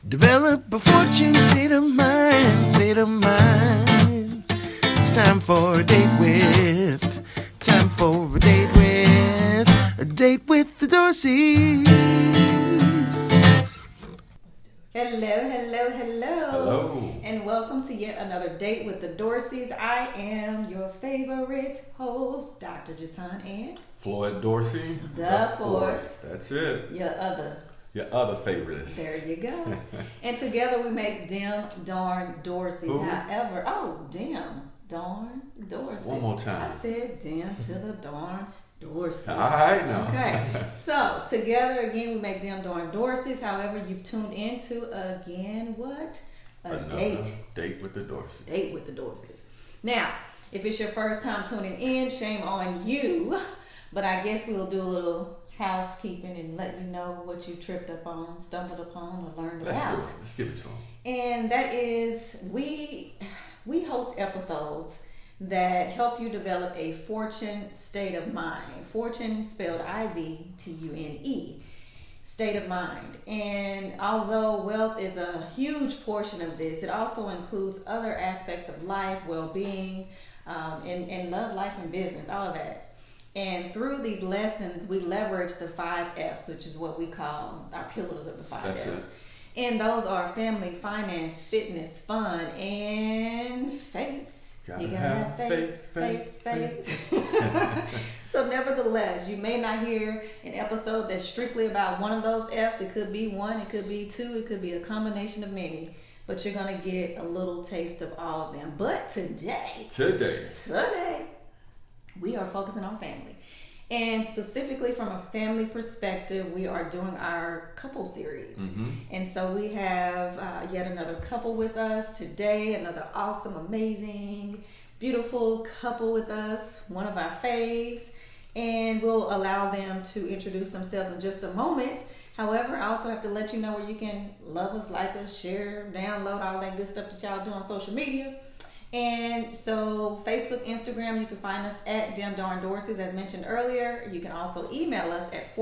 Develop a fortune state of mind, state of mind. It's time for a date with, time for a date with the Dorseys. Hello. And welcome to yet another date with the Dorseys. I am your favorite host, Dr. Jatan and Floyd Dorsey. The fourth. That's it. Your other favorites. There you go. And together we make Dem Darn Dorseys. Ooh. However, Dem Darn Dorseys. One more time. I said Dem to the darn Dorseys. All right now. Okay. So together again we make Dem Darn Dorseys. However, you've tuned into again what? Another date with the Dorseys. Date with the Dorseys. Now, if it's your first time tuning in, shame on you. But I guess we'll do a little housekeeping and let you know what you tripped up on, stumbled upon, or learned about. Let's give it to them. And that is, we host episodes that help you develop a fortune state of mind. Fortune spelled I-V-T-U-N-E. State of mind. And although wealth is a huge portion of this, it also includes other aspects of life, well-being, and love, life, and business, all of that. And through these lessons, we leverage the 5 F's, which is what we call our pillars of the 5 That's F's. it. And those are family, finance, fitness, fun, and faith. You gotta have faith. So nevertheless, you may not hear an episode that's strictly about one of those F's. It could be one, it could be two, it could be a combination of many. But you're gonna get a little taste of all of them. But today, we are focusing on family. And specifically from a family perspective, we are doing our couple series. Mm-hmm. And so we have yet another couple with us today, another awesome, amazing, beautiful couple with us, one of our faves. And we'll allow them to introduce themselves in just a moment. However, I also have to let you know where you can love us, like us, share, download, all that good stuff that y'all do on social media. And so Facebook, Instagram, you can find us at Dem Darn Dorseys, as mentioned earlier. You can also email us at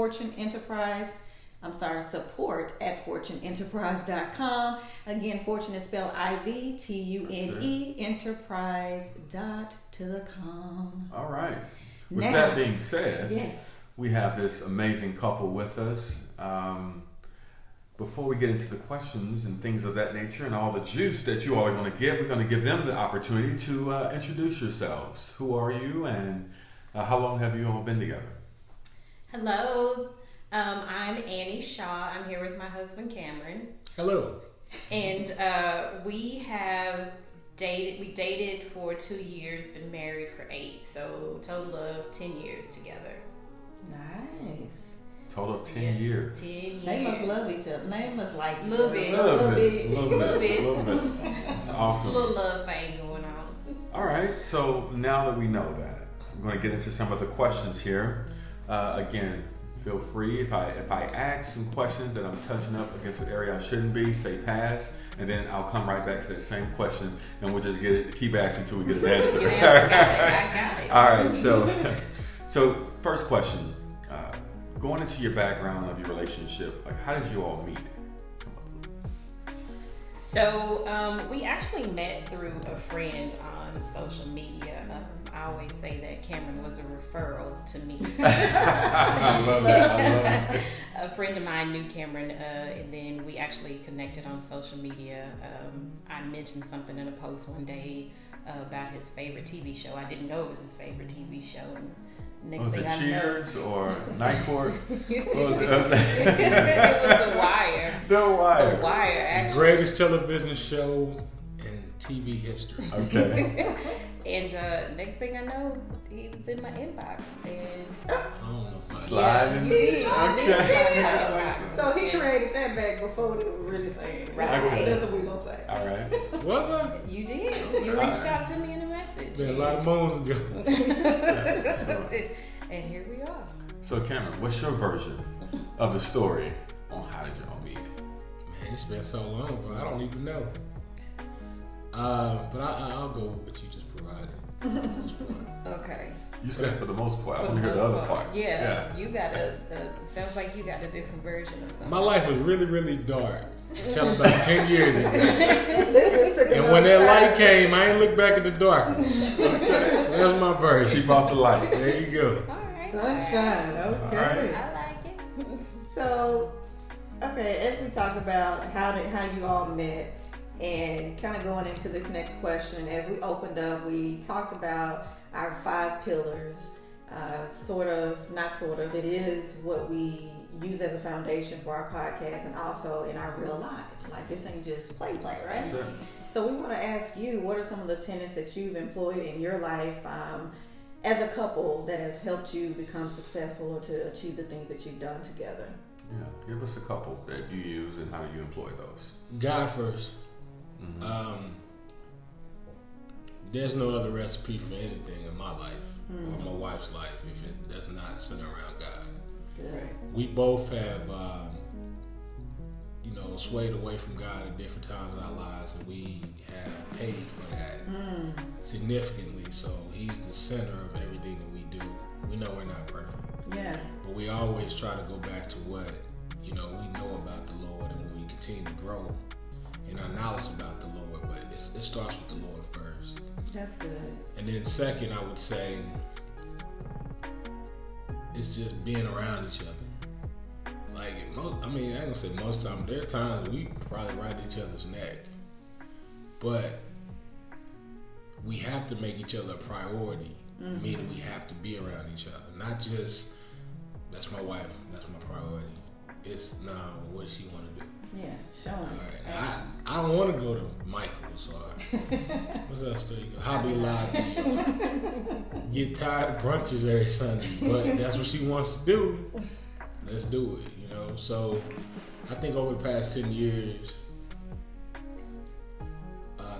support at fortuneenterprise.com. Again, fortune is spelled I-V-T-U-N-E, enterprise.com. All right. With that being said, yes, we have this amazing couple with us. Before we get into the questions and things of that nature and all the juice that you all are going to get, we're going to give them the opportunity to introduce yourselves. Who are you and how long have you all been together? Hello, I'm Annie Shaw. I'm here with my husband Cameron. Hello. And we dated for 2 years, been married for 8, so total of 10 years together. nice. Total of 10 years. 10 years. They must love each other. They must like each Little other. bit. Little bit. Awesome. Little love thing going on. All right, so now that we know that, I'm going to get into some of the questions here. Again, feel free if I ask some questions that I'm touching up against an area I shouldn't be, say pass, and then I'll come right back to that same question, and we'll just keep asking until we get an answer. I got it. All right, so first question. Going into your background of your relationship, like how did you all meet? So we actually met through a friend on social media. I always say that Cameron was a referral to me. I love that. A friend of mine knew Cameron, and then we actually connected on social media. I mentioned something in a post one day about his favorite TV show. I didn't know it was his favorite TV show. And next was thing it I Cheers or Night Court? it was The Wire. The Wire. The Wire, actually. Greatest television show in TV history. Okay. And next thing I know, he was in my inbox. And I don't know if I Sliding. you did. Okay. You did see my inbox. So he created that back before they were really saying. Right. That's what we gonna say. All right. Was I? You did. You reached out to me in a message. Been a lot of moons ago. And here we are. So Cameron, what's your version of the story on how did y'all meet? Man, it's been so long, bro. I don't even know. But I'll go with what you just provided. Okay. You said for the most part. I For want to hear the most other part. Yeah. You got sounds like you got a different version of something. My life was really, really dark Tell about 10 years ago. This took And another when that light time. came, I ain't look back at the darkness. That's my version. Keep off the light. There you go. All right. Sunshine. Okay. I like it. So, okay, as we talk about how you all met, and kind of going into this next question, as we opened up, we talked about our 5 pillars. It is what we use as a foundation for our podcast and also in our real lives. Like, this ain't just play, right? That's it. So we want to ask you, what are some of the tenets that you've employed in your life as a couple that have helped you become successful or to achieve the things that you've done together? Yeah, give us a couple that you use and how you employ those. God first. Mm-hmm. There's no other recipe for anything in my life or my wife's life if it does not center around God. Good. We both have, swayed away from God at different times in our lives, and we have paid for that significantly. So He's the center of everything that we do. We know we're not perfect, Yeah. but we always try to go back to what we know about the Lord, and when we continue to grow in our knowledge about the Lord. But it starts with the Lord first. That's good. And then second, I would say, it's just being around each other. Like, I ain't gonna say most times. There are times we probably ride each other's neck, but we have to make each other a priority. Meaning we have to be around each other, not just that's my wife, that's my priority. It's what does she want to do? Yeah, showing. All right. I don't want to go to Michael's or what's that store? Hobby Lobby. Get tired of brunches every Sunday, but that's what she wants to do. Let's do it, So I think over the past 10 years,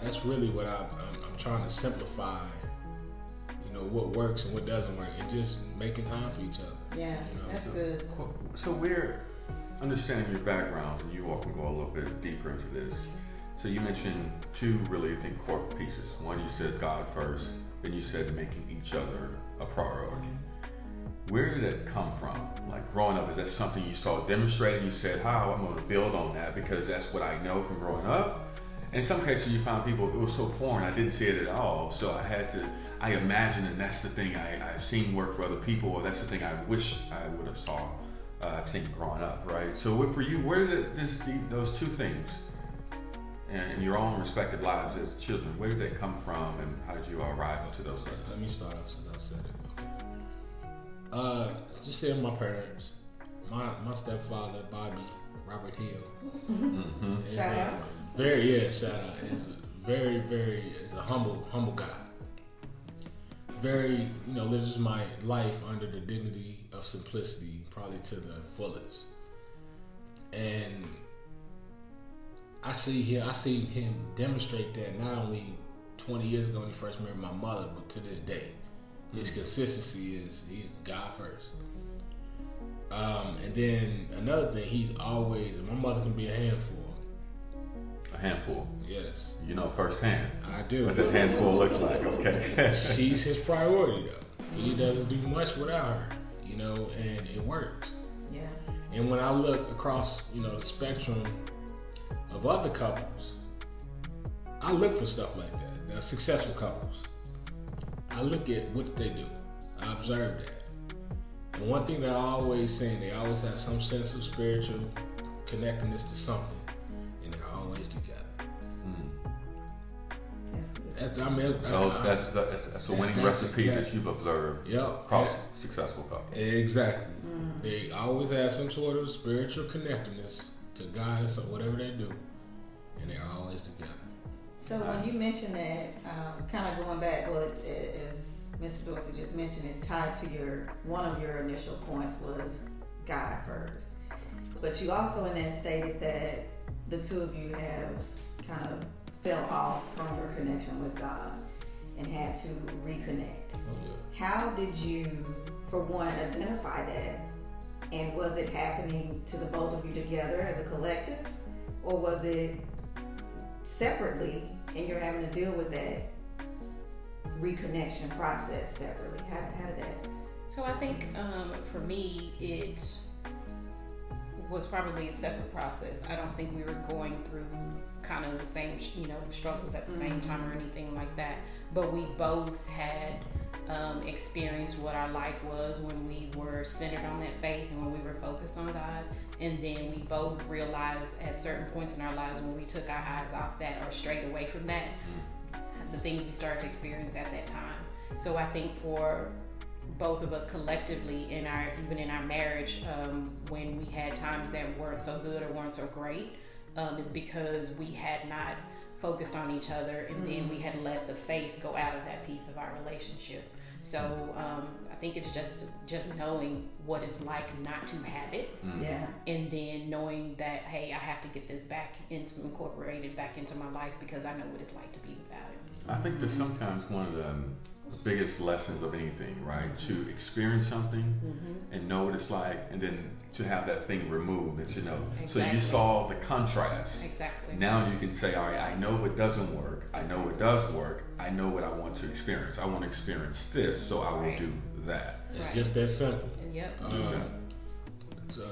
that's really what I'm trying to simplify. What works and what doesn't work, and just making time for each other. Yeah, that's good. So we're understanding your background, and you all can go a little bit deeper into this. So you mentioned 2 really, I think, core pieces. One, you said God first, then you said making each other a priority. Where did that come from? Like, growing up, is that something you saw demonstrated? You said, I'm going to build on that because that's what I know from growing up. In some cases, you find people, it was so foreign, I didn't see it at all. So I imagine, and that's the thing I've seen work for other people, or that's the thing I wish I would have saw, seen growing up, right? So for you, where did those 2 things, in your own respective lives as children, where did they come from, and how did you arrive to those things? Let me start off since I said it. Just saying my parents, my stepfather, Bobby, Robert Hill. Mm-hmm. Shout out. Shout out. Is a humble guy. Very, lives my life under the dignity of simplicity, probably to the fullest. And I see him demonstrate that not only 20 years ago when he first married my mother, but to this day. His consistency he's God first. And then another thing, my mother can be a handful. A handful. Yes. Firsthand. I do. What that handful looks like, okay. She's his priority, though. He doesn't do much without her, and it works. Yeah. And when I look across, the spectrum of other couples, I look for stuff like that. Now, successful couples. I look at what they do. I observe that. And one thing that I always say, they always have some sense of spiritual connectedness to something, and they're always together. That's good. That's a winning recipe that you've observed across successful couples. Exactly. They always have some sort of spiritual connectedness to God or whatever they do, and they're always together. So when you mentioned that, kind of going back, as Mr. Dorsey just mentioned, it tied to one of your initial points was God first. But you also in that stated that the 2 of you have kind of fell off from your connection with God and had to reconnect. How did you, for one, identify that? And was it happening to the both of you together as a collective? Or was it separately and you're having to deal with that reconnection process separately? How did that? So I think for me, was probably a separate process. I don't think we were going through kind of the same, struggles at the same time or anything like that. But we both had experienced what our life was when we were centered on that faith and when we were focused on God. And then we both realized at certain points in our lives when we took our eyes off that or strayed away from that, the things we started to experience at that time. So I think for both of us collectively even in our marriage, when we had times that weren't so good or weren't so great, it's because we had not focused on each other, and then we had let the faith go out of that piece of our relationship. So I think it's just knowing what it's like not to have it, and then knowing that, hey, I have to get this incorporated back into my life because I know what it's like to be without it. I think that's sometimes one of the biggest lessons of anything, right? To experience something and know what it's like, and then to have that thing removed that you know. Exactly. So you saw the contrast. Exactly. Now you can say, all right, I know what doesn't work. I know what does work. I know what I want to experience. I want to experience this, so I will do that. It's just that simple. Yep. To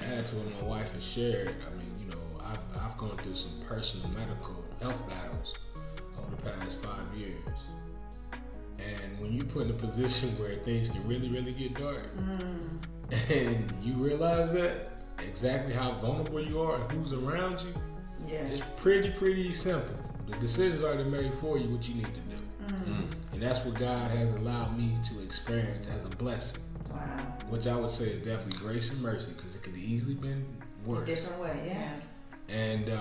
add to what my wife has shared, I mean, I've gone through some personal medical health battles over the past 5 years. And when you put in a position where things can really, really get dark, and you realize that exactly how vulnerable you are and who's around you, it's pretty simple. The decision's already made for you what you need to do. And that's what God has allowed me to experience as a blessing. Wow. Which I would say is definitely grace and mercy, because it could have easily been worse. Different way, yeah. And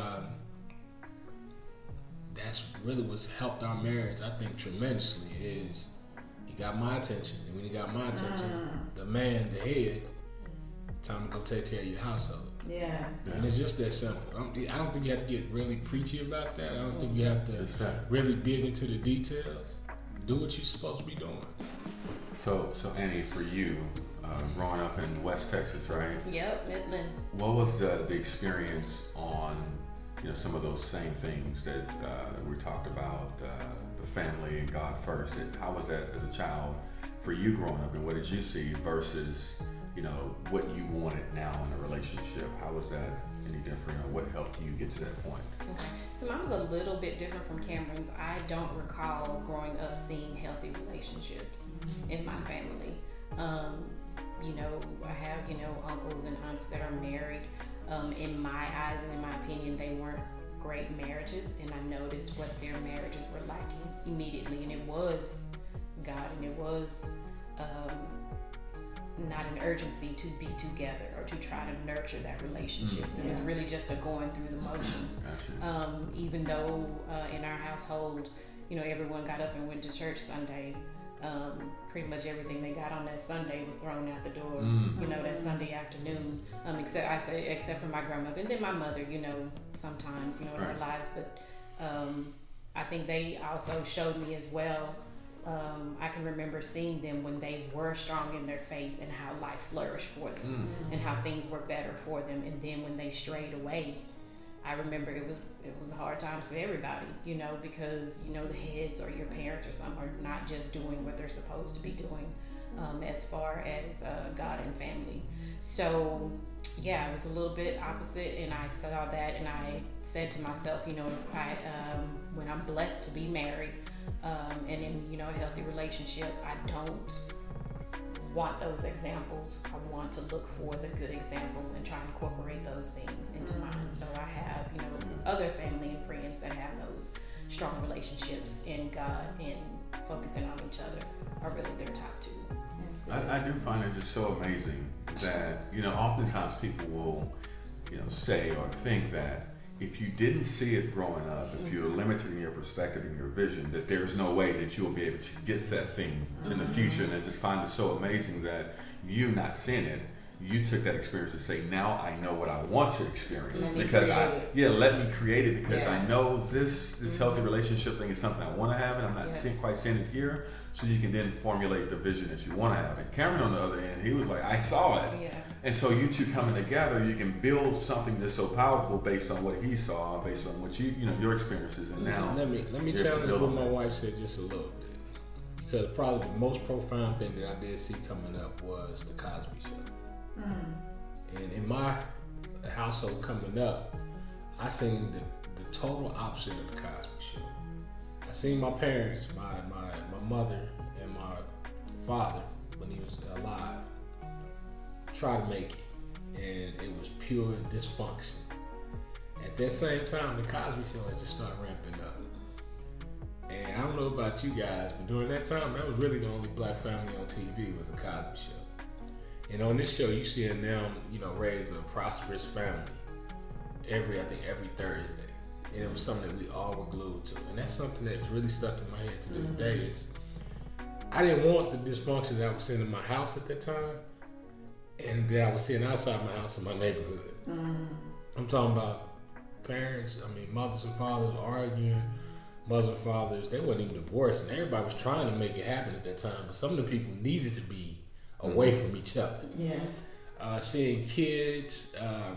that's really what's helped our marriage, I think, tremendously, is he got my attention. And when he got my attention, the man, the head, time to go take care of your household. Yeah. And it's just that simple. I don't think you have to get really preachy about that. I don't think you have to really dig into the details. Do what you're supposed to be doing. So Annie, for you, growing up in West Texas, right? Yep, Midland. What was the experience on some of those same things that we talked about, the family and God first? How was that as a child for you growing up, and what did you see versus what you wanted now in a relationship? How was that any different, or what helped you get to that point? Okay. So mine was a little bit different from Cameron's. I don't recall growing up seeing healthy relationships in my family. I have, uncles and aunts that are married. In my eyes and in my opinion, they weren't great marriages, and I noticed what their marriages were lacking immediately, and it was God, and it was not an urgency to be together or to try to nurture that relationship. So it was really just a going through the motions. Gotcha. Even though in our household, everyone got up and went to church Sunday, pretty much everything they got on that Sunday was thrown out the door, that Sunday afternoon, except for my grandmother and then my mother, sometimes, in our lives. But I think they also showed me as well. I can remember seeing them when they were strong in their faith and how life flourished for them and how things were better for them. And then when they strayed away, I remember it was hard times for everybody, because the heads or your parents or some are not just doing what they're supposed to be doing as far as God and family. So yeah, it was a little bit opposite, and I saw that, and I said to myself, when I'm blessed to be married and in a healthy relationship, I don't want those examples. I want to look for the good examples and try to incorporate those things into mine. So I have, other family and friends that have those strong relationships in God and focusing on each other are really their top two. I do find it just so amazing that, oftentimes people will, say or think that if you didn't see it growing up, if you're limited in your perspective and your vision, that there's no way that you'll be able to get that thing in the future. And I just find it so amazing that you not seeing it, you took that experience to say, now I know what I want to experience. Let me create it, because I know this healthy relationship thing is something I want to have, and I'm not quite seeing it here. So you can then formulate the vision that you want to have. And Cameron, on the other end, he was like, I saw it. Yeah. And so you two coming together, you can build something that's so powerful based on what he saw, based on what your experiences. And now, let me challenge what my wife said just a little bit, because probably the most profound thing that I did see coming up was the Cosby Show. And in my household coming up, I seen the total opposite of the Cosby Show. I seen my parents, my mother and my father, when he was alive, try to make it, and it was pure dysfunction. At that same time, the Cosby Show had just started ramping up. And I don't know about you guys, but during that time, that was really the only black family on TV was the Cosby Show. And on this show, you see them, raise a prosperous family every Thursday. And it was something that we all were glued to. And that's something that's really stuck in my head to this day is, I didn't want the dysfunction that I was seeing in my house at that time and that I was seeing outside my house in my neighborhood. I'm talking about mothers and fathers arguing, mothers and fathers, they weren't even divorced, and everybody was trying to make it happen at that time, but some of the people needed to be away from each other. Yeah. Seeing kids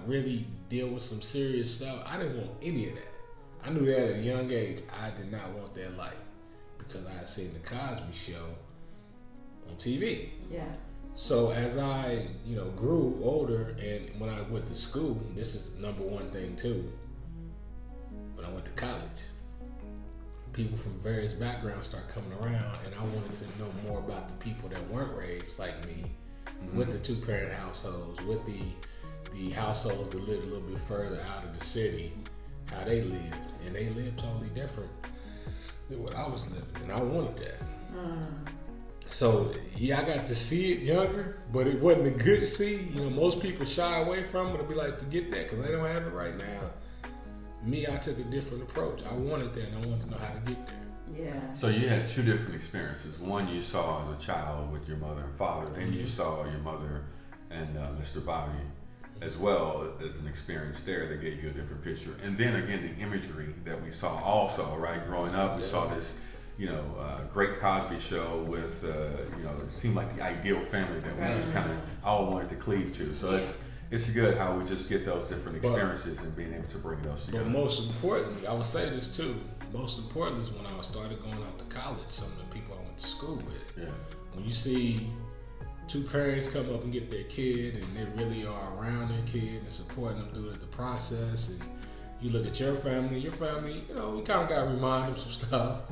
really deal with some serious stuff, I didn't want any of that. I knew that at a young age, I did not want that life because I had seen the Cosby Show on TV. Yeah. So as I, grew older, and when I went to school, this is number one thing too. When I went to college, people from various backgrounds start coming around, and I wanted to know more about the people that weren't raised like me, with the two-parent households, with the households that lived a little bit further out of the city, how they lived, and they lived totally different than what I was living, and I wanted that. So yeah, I got to see it younger, but it wasn't a good see. Most people shy away from it and be like, forget that, because they don't have it right now. Me, I took a different approach. I wanted that, and I wanted to know how to get there. Yeah. So you had two different experiences. One you saw as a child with your mother and father. Then you saw your mother and Mr. Bobby as well as an experience there that gave you a different picture. And then again, the imagery that we saw also, right? Growing up, we saw this, great Cosby Show with, it seemed like the ideal family that we just kind of all wanted to cleave to. So it's good how we just get those different experiences and being able to bring those together. But most importantly, I would say this too, most important is when I started going out to college, some of the people I went to school with. Yeah. When you see two parents come up and get their kid and they really are around their kid and supporting them through the process, and you look at your family, we kind of got to remind them some stuff,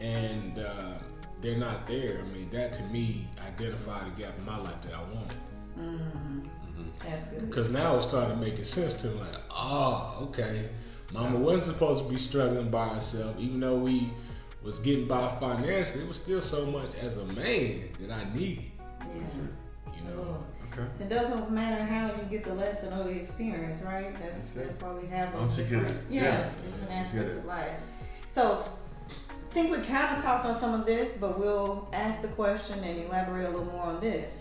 and they're not there. I mean, that to me identified a gap in my life that I wanted. That's good. Because now it started making sense to me, like, oh, okay, Mama wasn't supposed to be struggling by herself, even though we was getting by financially. It was still so much as a man that I needed. Yeah. Okay. It doesn't matter how you get the lesson or the experience, right? That's why we have those different aspects of life. So I think we kind of talked on some of this, but we'll ask the question and elaborate a little more on this.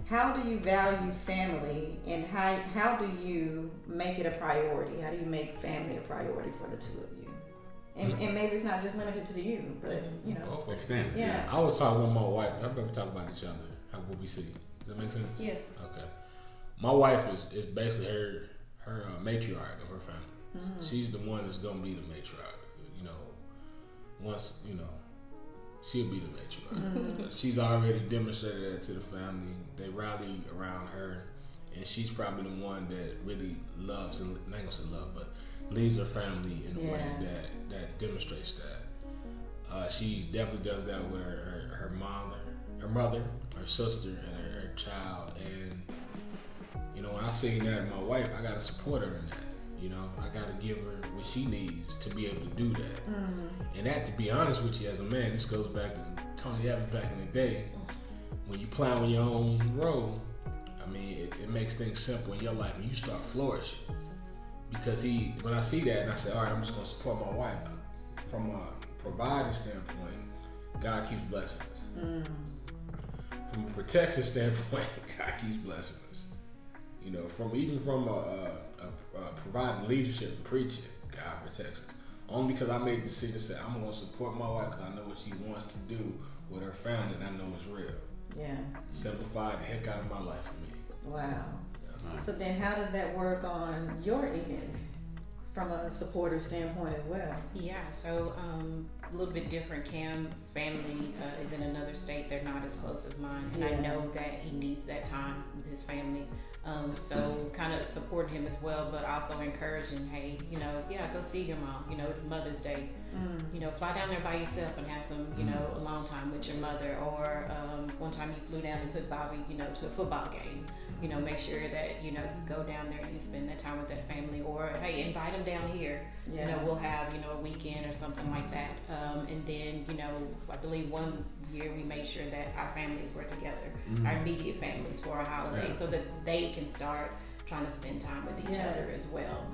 How do you value family, and how do you make it a priority? How do you make family a priority for the two of you? And maybe it's not just limited to you, but Extend. Yeah. I was talking with my wife. I remember talking about each other. What we see. Does that make sense? Yes. Okay. My wife is basically her matriarch of her family. She's the one that's gonna be the matriarch. Once she'll be the matriarch. She's already demonstrated that to the family. They rally around her, and she's probably the one that really loves, and not gonna say love, but leads her family in a way that demonstrates that. She definitely does that with her mother, her sister, and her child. And when I see that in my wife, I gotta support her in that. I gotta give her what she needs to be able to do that. And that, to be honest with you, as a man, this goes back to Tony Evans back in the day. When you plowing your own road, I mean, it makes things simple in your life when you start flourishing. Because when I see that, and I say, all right, I'm just gonna support my wife. From a providing standpoint, God keeps blessing us. From a protection standpoint, God keeps blessing us. From providing leadership and preaching, God protects us. Only because I made the decision to say, I'm going to support my wife because I know what she wants to do with her family, and I know it's real. Yeah. Simplified the heck out of my life for me. Wow. So then how does that work on your end? from a supporter standpoint as well. Yeah, so a little bit different. Cam's family is in another state. They're not as close as mine. And I know that he needs that time with his family. So kind of supporting him as well, but also encouraging, hey, you know, go see your mom. You know, it's Mother's Day. You know, fly down there by yourself and have some, you know, alone time with your mother. Or one time you flew down and took Bobby, you know, to a football game. You know, make sure that, you know, you go down there and you spend that time with that family. Or, hey, invite them down here. You know, we'll have, you know, a weekend or something like that. And then, you know, I believe one year we made sure that our families were together, our immediate families, for a holiday, so that they can start trying to spend time with each other as well.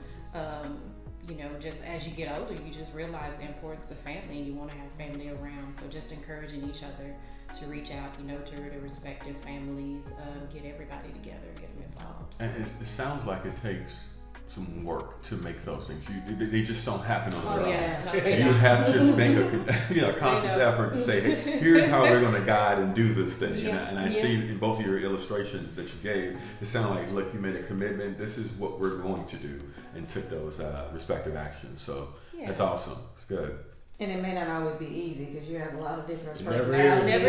You know, just as you get older, you just realize the importance of family, and you want to have family around. So just encouraging each other to reach out, you know, to their respective families, get everybody together, get them involved. And it sounds like it takes some work to make those things. They just don't happen on their own. And you have to make a conscious effort to say, hey, here's how we're going to guide and do this thing. And I see in both of your illustrations that you gave, it sounded like, look, you made a commitment. This is what we're going to do, and took those respective actions. So that's awesome. It's good. And it may not always be easy because you have a lot of different Never personalities.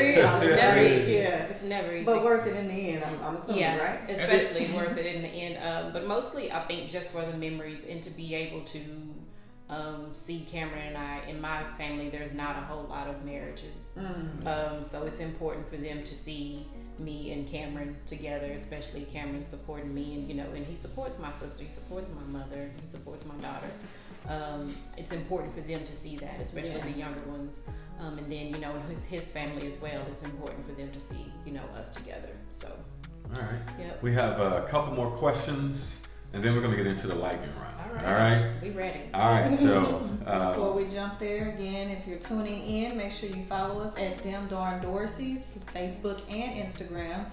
It's never easy. But worth it in the end, I'm assuming, right? Especially worth it in the end. But mostly, I think, just for the memories and to be able to see Cameron and I. In my family, there's not a whole lot of marriages. So it's important for them to see me and Cameron together, especially Cameron supporting me, and, you know, and he supports my sister, he supports my mother, he supports my daughter. It's important for them to see that, especially the younger ones. And then, you know, his family as well, it's important for them to see, you know, us together. So, all right. We have a couple more questions, and then we're going to get into the lightning round. All right. We ready. All right. So before we jump there, again, if you're tuning in, make sure you follow us at Dem Darn Dorsey's Facebook and Instagram.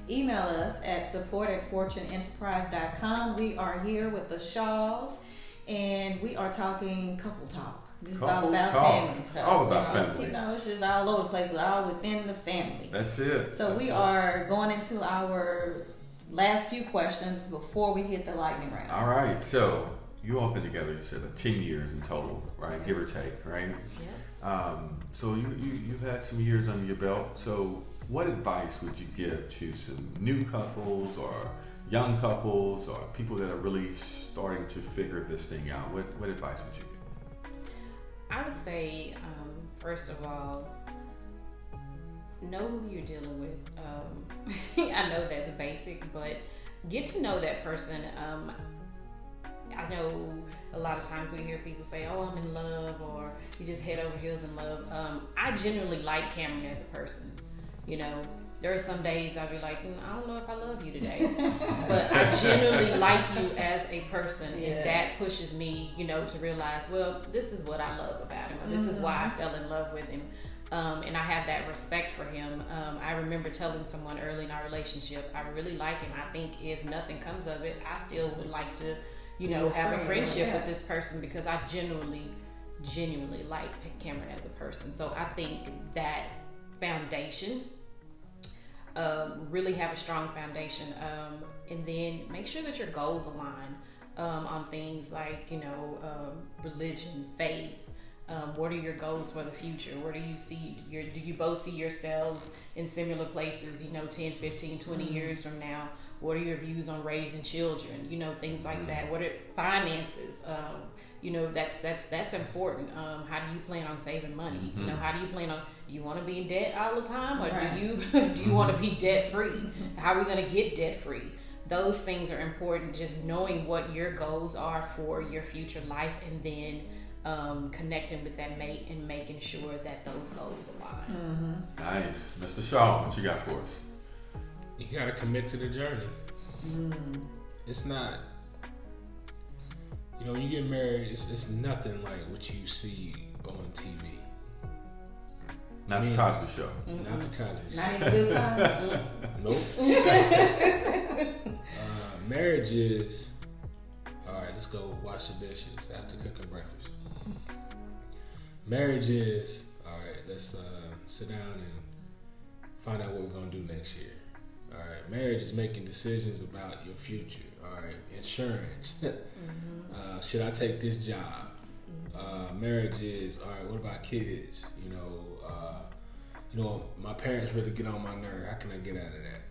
Email us at support@fortuneenterprise.com. We are here with the Shaws, and we are talking couple talk. This is all about family. It's all about family. You know, it's just all over the place. We're all within the family. That's it. So we are going into our last few questions before we hit the lightning round. All right. So you all been together, you said, 10 years in total, right? Give or take, right? Yeah. So you've had some years under your belt. So what advice would you give to some new couples or young couples or people that are really starting to figure this thing out? What advice would you give? I would say, first of all, know who you're dealing with. I know that's basic, but get to know that person. I know a lot of times we hear people say, oh, I'm in love, or you just head over heels in love. I genuinely like Cameron as a person. You know, there are some days I'll be like, I don't know if I love you today, but I genuinely like you as a person, and that pushes me, you know, to realize, well, this is what I love about him, or this is why I fell in love with him, and I have that respect for him. I remember telling someone early in our relationship, I really like him. I think if nothing comes of it, I still would like to, you know, have a friendship with this person, because I genuinely like Cameron as a person. So I think that foundation, really have a strong foundation, and then make sure that your goals align on things like, you know, religion, faith. What are your goals for the future? Where do you see do you both see yourselves in similar places, you know, 10, 15, 20 years from now? What are your views on raising children? You know, things like that. What are finances? You know, that's important. How do you plan on saving money? You know, how do you plan on, do you want to be in debt all the time, or do you want to be debt free? How are we going to get debt free? Those things are important. Just knowing what your goals are for your future life, and then connecting with that mate and making sure that those goals align. Nice. Mr. Shaw, what you got for us? You got to commit to the journey. It's not, you know, when you get married, it's nothing like what you see on TV. Not the Cosby Show. Not the Cosby Show. Not even good times. Nope. Marriage is, all right, let's go wash the dishes after cooking breakfast. Marriage is, all right, let's sit down and find out what we're going to do next year. All right, marriage is making decisions about your future. All right, insurance. Should I take this job? Marriage is all right. What about kids? My parents really get on my nerve. How can I get out of that?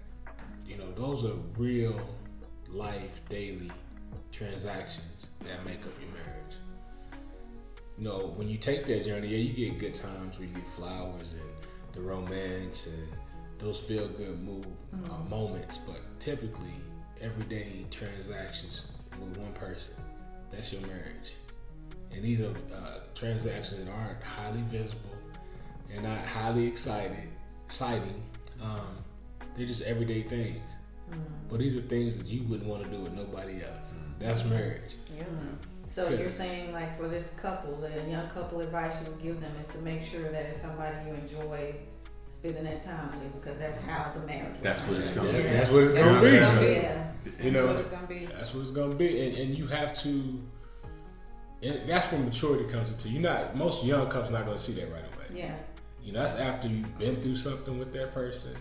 Those are real life, daily transactions that make up your marriage. When you take that journey, you get good times where you get flowers and the romance and those feel good moments, but typically everyday transactions with one person, that's your marriage. And these are transactions that aren't highly visible, they're not highly exciting. They're just everyday things. But these are things that you wouldn't want to do with nobody else. That's marriage. Yeah. So you're saying, like, for this couple, the young couple, advice you would give them is to make sure that it's somebody you enjoy spending that time with, because that's how the marriage works. That's what it's going to be. That's what it's going to be. Yeah. That's what it's going to be. That's what it's going to be. And you have to, and that's where maturity comes into. Most young couples not going to see that right away. Yeah. That's after you've been through something with that person.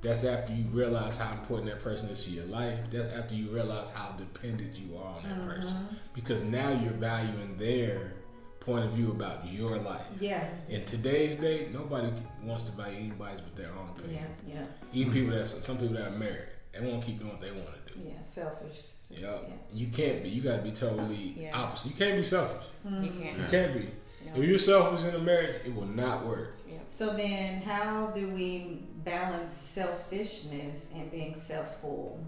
That's after you realize how important that person is to your life. That's after you realize how dependent you are on that person. Because now you're valuing their point of view about your life. Yeah. In today's day, nobody wants to value anybody's but their own opinion. Yeah. Even some people that are married, they want to keep doing what they want to do. Yeah. Selfish. Yeah. You can't be. You got to be totally opposite. You can't be selfish. You can't. You can't be. No. If you're selfish in a marriage, it will not work. So then, how do we balance selfishness and being self-full?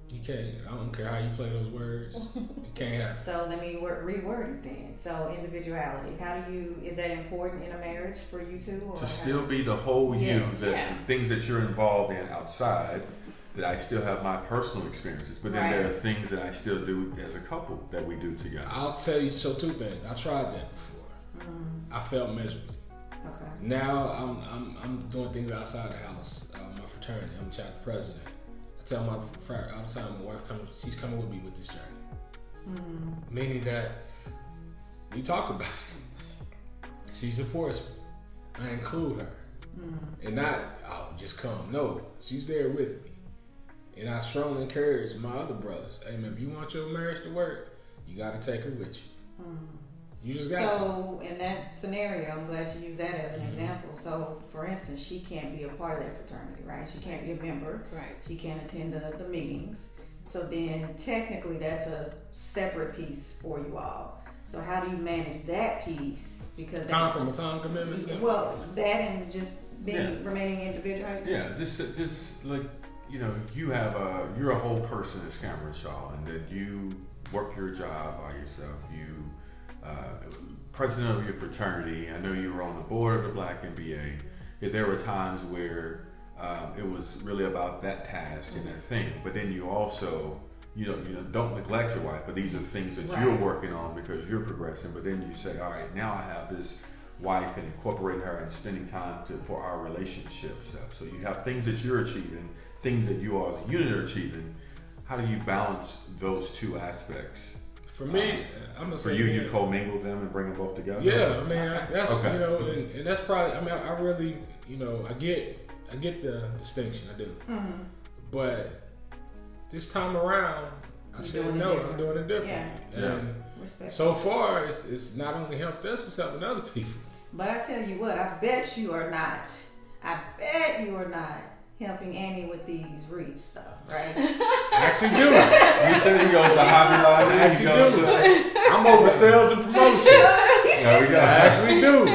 You can't. I don't care how you play those words. You can't have. So let me reword it then. So individuality. Is that important in a marriage for you two? Or to still be the whole you, Yes. things that you're involved in outside, that I still have my personal experiences, but then there are things that I still do as a couple that we do together. I'll tell you, two things. I tried that before. I felt miserable. Okay. Now I'm doing things outside the house. My fraternity, I'm chapter president. I tell my frat all the time, my wife she's coming with me with this journey. Meaning that we talk about it. She supports me. I include her. And not, just come. No, she's there with me. And I strongly encourage my other brothers, hey man, if you want your marriage to work, you got to take her with you. You just got to. So in that scenario, I'm glad you used that as an example. So for instance, she can't be a part of that fraternity, right? She can't be a member. Right. She can't attend the meetings. So then technically that's a separate piece for you all. So how do you manage that piece? Because Time commitment. Well, that and just being remaining individual. Yeah, just like, you're a whole person as Cameron Shaw, and that you work your job by yourself. You president of your fraternity. I know you were on the board of the Black MBA. There were times where it was really about that task and that thing, but then you also don't neglect your wife, but these are things that you're working on because you're progressing. But then you say, all right, now I have this wife, and incorporate her and spending time for our relationship stuff. So you have things that you're achieving, things that you all as a unit are achieving. How do you balance those two aspects? For me, I'm gonna say you commingle them and bring them both together. Yeah, I mean that's and that's probably. I mean, I really, I get the distinction. I do, but this time around, I said no. I'm doing it differently. And so far, it's not only helped us, it's helping other people. But I tell you what, I bet you are not helping Annie with these wreath stuff, right? I actually do. You said he goes to Hobby Lobby. I actually do. I'm over sales and promotions. There we go. I actually do.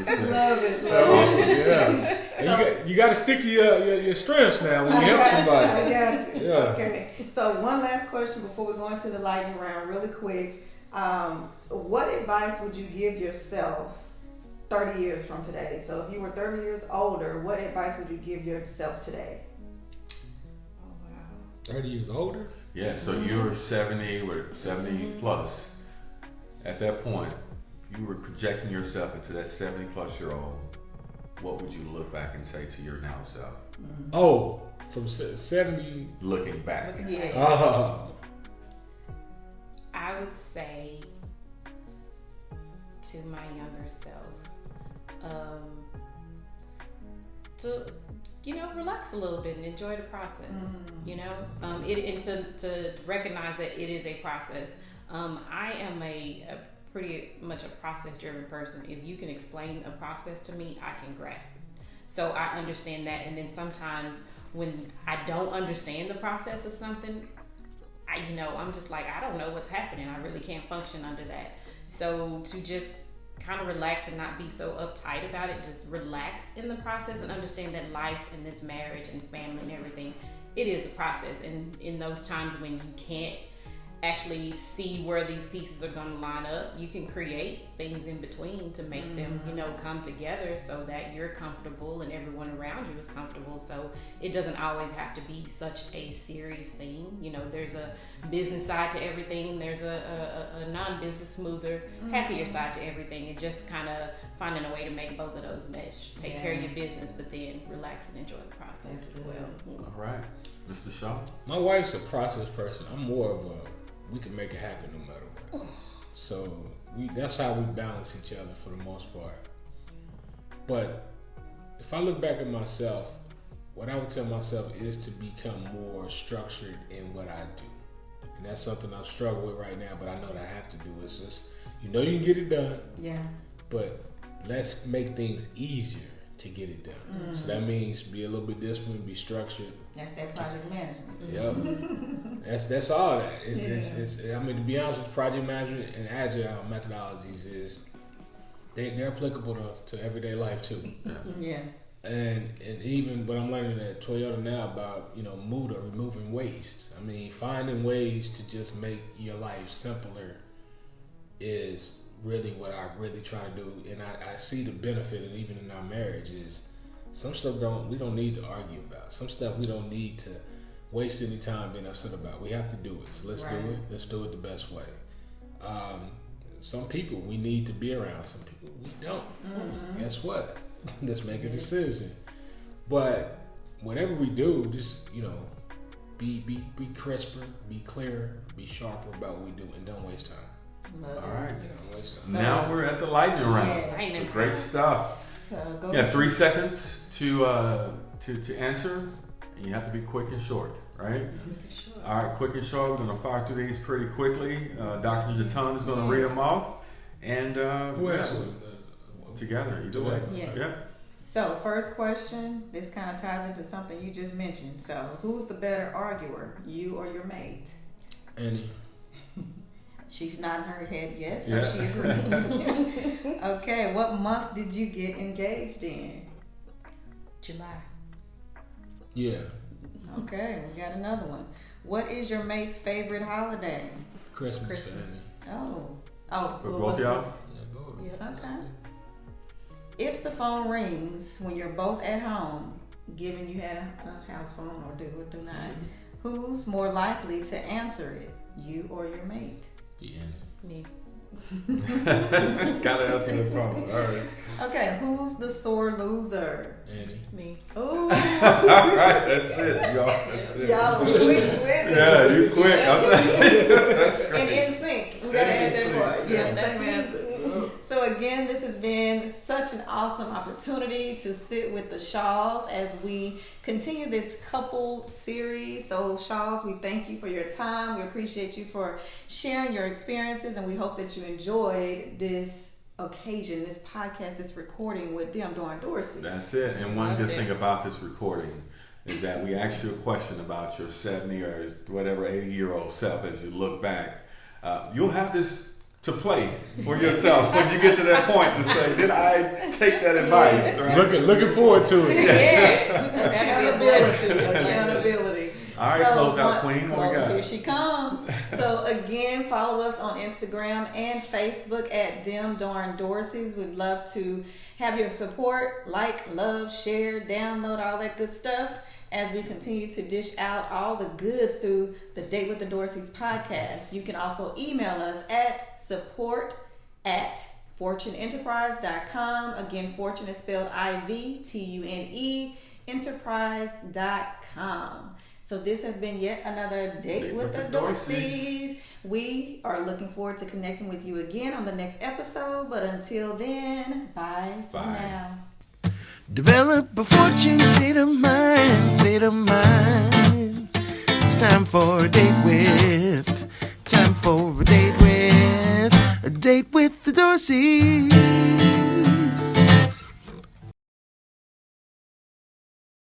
I love it. So, and you got to stick to your strengths now when you help somebody. I got you. Yeah. Okay. So one last question before we go into the lightning round, really quick. What advice would you give yourself 30 years from today? So if you were 30 years older, what advice would you give yourself today? Oh wow. 30 years older? Yeah, so you're 70 or 70 plus. At that point, if you were projecting yourself into that 70 plus year old, what would you look back and say to your now self? Oh, from 70. Looking back. Yeah. I would say to my younger self, to relax a little bit and enjoy the process. And to recognize that it is a process. I am a pretty much a process-driven person. If you can explain a process to me, I can grasp it. So I understand that. And then sometimes when I don't understand the process of something, I'm just like, I don't know what's happening. I really can't function under that. So to just kind of relax and not be so uptight about it, just relax in the process and understand that life and this marriage and family and everything, it is a process. And in those times when you can't actually see where these pieces are going to line up, you can create things in between to make them, come together so that you're comfortable and everyone around you is comfortable. So it doesn't always have to be such a serious thing. There's a business side to everything. There's a non-business, smoother, happier side to everything. And just kind of finding a way to make both of those mesh. Take care of your business, but then relax and enjoy the process as well. All right. Mr. Shaw? My wife's a process person. I'm more of we can make it happen no matter what. So that's how we balance each other for the most part. But if I look back at myself, what I would tell myself is to become more structured in what I do. And that's something I struggle with right now, but I know that I have to do. It's just, you can get it done. Yeah. But let's make things easier to get it done. So that means be a little bit disciplined, be structured. That's that project management. Yep. That's all that. It's to be honest with project management and agile methodologies is they're applicable to everyday life too. Yeah. And even what I'm learning at Toyota now about, Muda, removing waste. Finding ways to just make your life simpler is really what I really try to do. And I see the benefit, and even in our marriage, is some stuff we don't need to argue about. Some stuff we don't need to waste any time being upset about. We have to do it. So let's do it. Let's do it the best way. Some people we need to be around. Some people we don't. Guess what? Let's make a decision. But whatever we do, just be crisper, be clearer, be sharper about what we do, and don't waste time. All right. Now we're at the lightning round. So great stuff. 3 seconds to answer. And you have to be quick and short, right? All right, quick and short. We're going to fire through these pretty quickly. Dr. Jatan is going to read them off. And who else? Together. Either way. Yeah. So first question, this kind of ties into something you just mentioned. So who's the better arguer, you or your mate? Annie. She's nodding her head yes, so she agrees. Okay, what month did you get engaged in? July. Yeah. Okay, we got another one. What is your mate's favorite holiday? Christmas. Oh. For both y'all? Yeah. Okay. If the phone rings when you're both at home, given you had a house phone or do or do not, who's more likely to answer it, you or your mate? Yeah. Me. Gotta answer the phone. All right. Okay, who's the sore loser? Annie. Me. Ooh. All right, that's it, y'all. That's it. Y'all quick. Yeah, you quick. That's great. And in sync. We gotta add that part. Yeah, same answer. So again, this has been such an awesome opportunity to sit with the Shaws as we continue this couple series. So Shaws, we thank you for your time. We appreciate you for sharing your experiences, and we hope that you enjoyed this occasion, this podcast, this recording with them during Dorsey. That's it. And one good thing about this recording is that we asked you a question about your 70 or whatever 80-year-old self as you look back. You'll have this to play for yourself when you get to that point to say, did I take that advice? Right? Looking forward to it. Accountability. All right, close out, Queen. What we got? Here she comes. So again, follow us on Instagram and Facebook at Dem Darn Dorseys. We'd love to have your support. Like, love, share, download, all that good stuff as we continue to dish out all the goods through the Date with the Dorseys podcast. You can also email us at support@fortuneenterprise.com. Again, Fortune is spelled IVTUNE, enterprise.com. So this has been yet another Date with the Dorseys. We are looking forward to connecting with you again on the next episode. But until then, bye for now. Develop a fortune state of mind, state of mind. It's time for a date with, time for a date with the Dorseys.